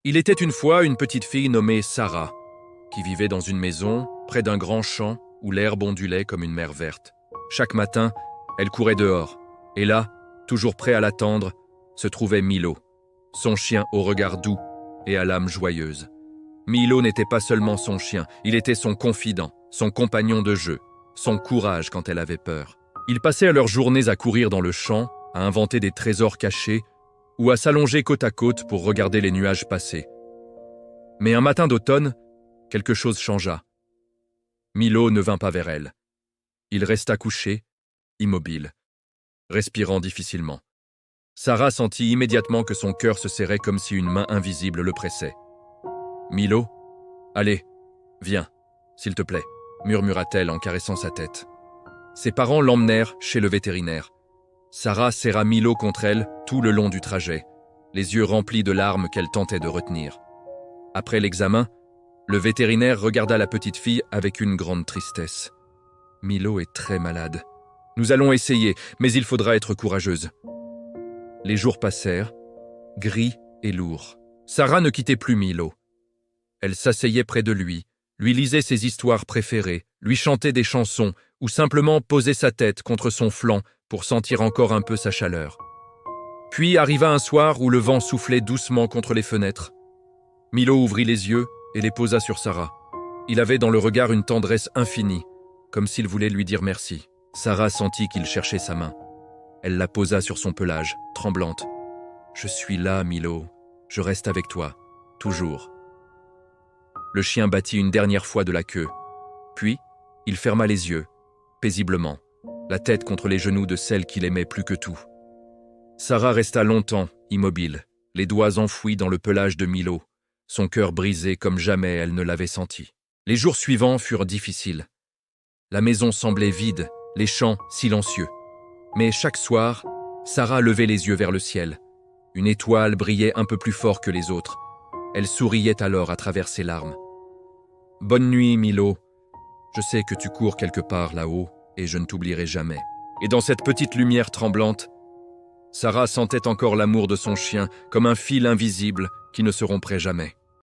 Il était une fois une petite fille nommée Sarah, qui vivait dans une maison près d'un grand champ où l'herbe ondulait comme une mer verte. Chaque matin, elle courait dehors, et là, toujours prêt à l'attendre, se trouvait Milo, son chien au regard doux et à l'âme joyeuse. Milo n'était pas seulement son chien, il était son confident, son compagnon de jeu, son courage quand elle avait peur. Ils passaient leurs journées à courir dans le champ, à inventer des trésors cachés ou à s'allonger côte à côte pour regarder les nuages passer. Mais un matin d'automne, quelque chose changea. Milo ne vint pas vers elle. Il resta couché, immobile, respirant difficilement. Sarah sentit immédiatement que son cœur se serrait comme si une main invisible le pressait. « Milo, allez, viens, s'il te plaît », murmura-t-elle en caressant sa tête. Ses parents l'emmenèrent chez le vétérinaire. Sarah serra Milo contre elle tout le long du trajet, les yeux remplis de larmes qu'elle tentait de retenir. Après l'examen, le vétérinaire regarda la petite fille avec une grande tristesse. « Milo est très malade. Nous allons essayer, mais il faudra être courageuse. » Les jours passèrent, gris et lourds. Sarah ne quittait plus Milo. Elle s'asseyait près de lui lisait ses histoires préférées, lui chantait des chansons ou simplement posait sa tête contre son flanc pour sentir encore un peu sa chaleur. Puis arriva un soir où le vent soufflait doucement contre les fenêtres. Milo ouvrit les yeux et les posa sur Sarah. Il avait dans le regard une tendresse infinie, comme s'il voulait lui dire merci. Sarah sentit qu'il cherchait sa main. Elle la posa sur son pelage, tremblante. « Je suis là, Milo. Je reste avec toi, toujours. » Le chien battit une dernière fois de la queue. Puis, il ferma les yeux, paisiblement, la tête contre les genoux de celle qu'il aimait plus que tout. Sarah resta longtemps, immobile, les doigts enfouis dans le pelage de Milo, son cœur brisé comme jamais elle ne l'avait senti. Les jours suivants furent difficiles. La maison semblait vide, les champs silencieux. Mais chaque soir, Sarah levait les yeux vers le ciel. Une étoile brillait un peu plus fort que les autres. Elle souriait alors à travers ses larmes. « Bonne nuit, Milo. Je sais que tu cours quelque part là-haut et je ne t'oublierai jamais. » Et dans cette petite lumière tremblante, Sarah sentait encore l'amour de son chien comme un fil invisible qui ne se romprait jamais.